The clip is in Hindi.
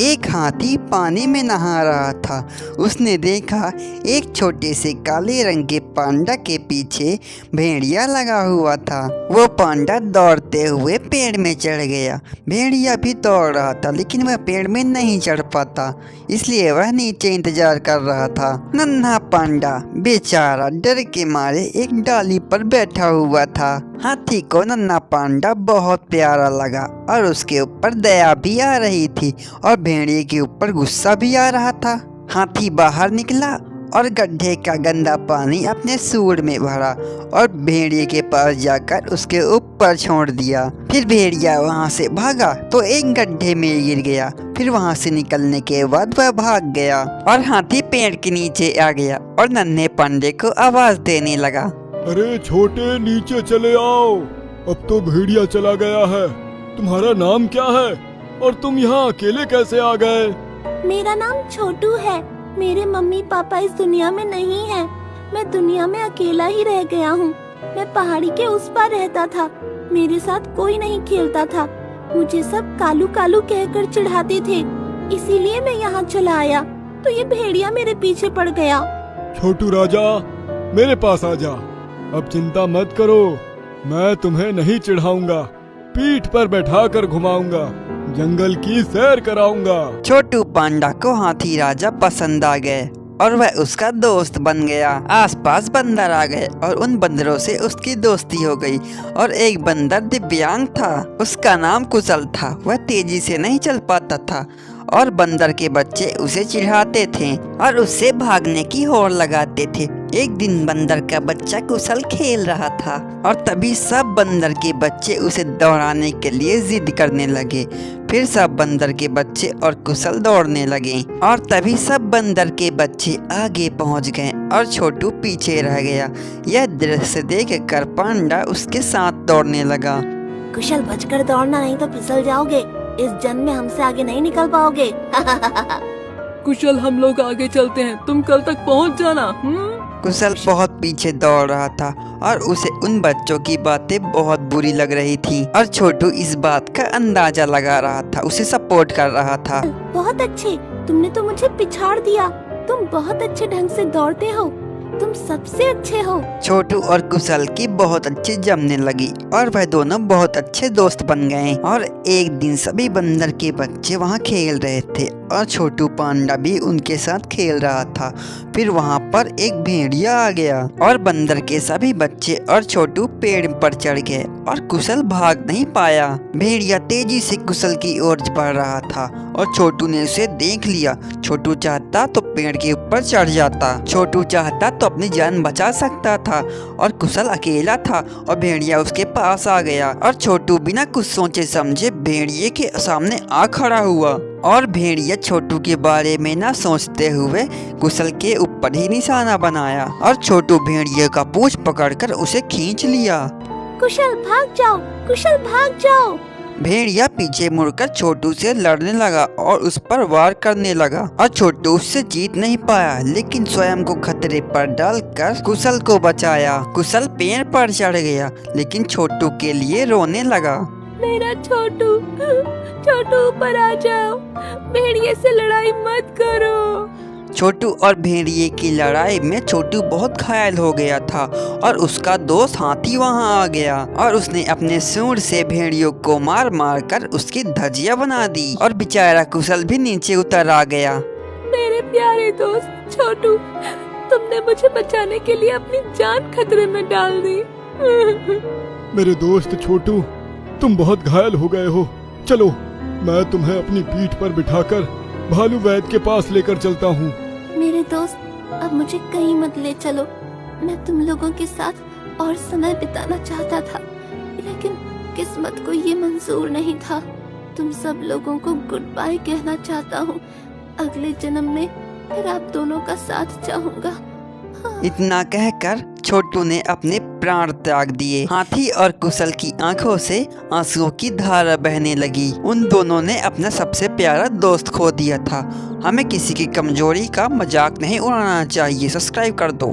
एक हाथी पानी में नहा रहा था। उसने देखा एक छोटे से काले रंग के पांडा के पीछे भेड़िया लगा हुआ था। वो पांडा दौड़ते हुए पेड़ में चढ़ गया। भेड़िया भी दौड़ रहा था लेकिन वह पेड़ में नहीं चढ़ पाता, इसलिए वह नीचे इंतजार कर रहा था। नन्हा पांडा बेचारा डर के मारे एक डाली पर बैठा हुआ था। हाथी को नन्हा पांडा बहुत प्यारा लगा और उसके ऊपर दया भी आ रही थी और भेड़िए के ऊपर गुस्सा भी आ रहा था। हाथी बाहर निकला और गड्ढे का गंदा पानी अपने सूंड में भरा और भेड़िए के पास जाकर उसके ऊपर छोड़ दिया। फिर भेड़िया वहां से भागा तो एक गड्ढे में गिर गया। फिर वहां से निकलने के बाद वह भाग गया और हाथी पेड़ के नीचे आ गया और नन्हे पांडे को आवाज देने लगा, अरे छोटे, नीचे चले आओ। अब तो भेड़िया चला गया है। तुम्हारा नाम क्या है और तुम यहाँ अकेले कैसे आ गए? मेरा नाम छोटू है। मेरे मम्मी पापा इस दुनिया में नहीं हैं। मैं दुनिया में अकेला ही रह गया हूँ। मैं पहाड़ी के उस पार रहता था। मेरे साथ कोई नहीं खेलता था। मुझे सब कालू कालू कहकर चिढ़ाते थे, इसीलिए मैं यहाँ चला आया तो ये भेड़िया मेरे पीछे पड़ गया। छोटू राजा, मेरे पास आ जा। अब चिंता मत करो, मैं तुम्हें नहीं चिढ़ाऊंगा। पीठ पर बैठाकर घुमाऊंगा, जंगल की सैर कराऊंगा। छोटू पांडा को हाथी राजा पसंद आ गए और वह उसका दोस्त बन गया। आसपास बंदर आ गए और उन बंदरों से उसकी दोस्ती हो गई। और एक बंदर दिव्यांग था, उसका नाम कुशल था। वह तेजी से नहीं चल पाता था और बंदर के बच्चे उसे चिढ़ाते थे और उससे भागने की होड़ लगाते थे। एक दिन बंदर का बच्चा कुशल खेल रहा था और तभी सब बंदर के बच्चे उसे दौड़ाने के लिए जिद करने लगे। फिर सब बंदर के बच्चे और कुशल दौड़ने लगे और तभी सब बंदर के बच्चे आगे पहुंच गए और छोटू पीछे रह गया। यह दृश्य देखकर पांडा उसके साथ दौड़ने लगा। कुशल, बचकर दौड़ना, नहीं तो फिसल जाओगे। इस जन्म में हमसे आगे नहीं निकल पाओगे। कुशल, हम लोग आगे चलते हैं, तुम कल तक पहुंच जाना। कुशल बहुत पीछे दौड़ रहा था और उसे उन बच्चों की बातें बहुत बुरी लग रही थी और छोटू इस बात का अंदाजा लगा रहा था, उसे सपोर्ट कर रहा था। बहुत अच्छे, तुमने तो मुझे पिछाड़ दिया। तुम बहुत अच्छे ढंग से दौड़ते हो, तुम सबसे अच्छे हो। छोटू और कुशल की बहुत अच्छी जमने लगी और वह दोनों बहुत अच्छे दोस्त बन गए। और एक दिन सभी बंदर के बच्चे वहाँ खेल रहे थे और छोटू पांडा भी उनके साथ खेल रहा था। फिर वहाँ पर एक भेड़िया आ गया और बंदर के सभी बच्चे और छोटू पेड़ पर चढ़ गए और कुशल भाग नहीं पाया। भेड़िया तेजी से कुशल की ओर बढ़ रहा था और छोटू ने उसे देख लिया। छोटू चाहता तो पेड़ के ऊपर चढ़ जाता, छोटू चाहता तो अपनी जान बचा सकता था और कुशल अकेला था और भेड़िया उसके पास आ गया और छोटू बिना कुछ सोचे समझे भेड़िए के सामने आ खड़ा हुआ और भेड़िया छोटू के बारे में ना सोचते हुए कुशल के ऊपर ही निशाना बनाया और छोटू भेड़िए का पूंछ पकड़कर उसे खींच लिया। कुशल भाग जाओ, कुशल भाग जाओ। भेड़िया पीछे मुड़कर छोटू से लड़ने लगा और उस पर वार करने लगा और छोटू उससे जीत नहीं पाया, लेकिन स्वयं को खतरे पर डालकर कुशल को बचाया। कुशल पेड़ पर चढ़ गया लेकिन छोटू के लिए रोने लगा। मेरा छोटू, छोटू ऊपर आ जाओ, भेड़िए से लड़ाई मत करो। छोटू और भेड़िए की लड़ाई में छोटू बहुत घायल हो गया था और उसका दोस्त हाथी वहां आ गया और उसने अपने सूंड से भेड़ियों को मार मार कर उसकी धजिया बना दी और बेचारा कुशल भी नीचे उतर आ गया। मेरे प्यारे दोस्त छोटू, तुमने मुझे बचाने के लिए अपनी जान खतरे में डाल दी। मेरे दोस्त छोटू, तुम बहुत घायल हो गए हो। चलो, मैं तुम्हें अपनी पीठ पर बिठाकर भालू वैद्य के पास लेकर चलता हूँ। मेरे दोस्त, अब मुझे कहीं मत ले चलो। मैं तुम लोगों के साथ और समय बिताना चाहता था, लेकिन किस्मत को ये मंजूर नहीं था। तुम सब लोगों को गुड बाय कहना चाहता हूँ। अगले जन्म में फिर आप दोनों का साथ चाहूँगा। इतना कहकर छोटू ने अपने प्राण त्याग दिए। हाथी और कुशल की आंखों से आंसुओं की धारा बहने लगी। उन दोनों ने अपना सबसे प्यारा दोस्त खो दिया था। हमें किसी की कमजोरी का मजाक नहीं उड़ाना चाहिए। सब्सक्राइब कर दो।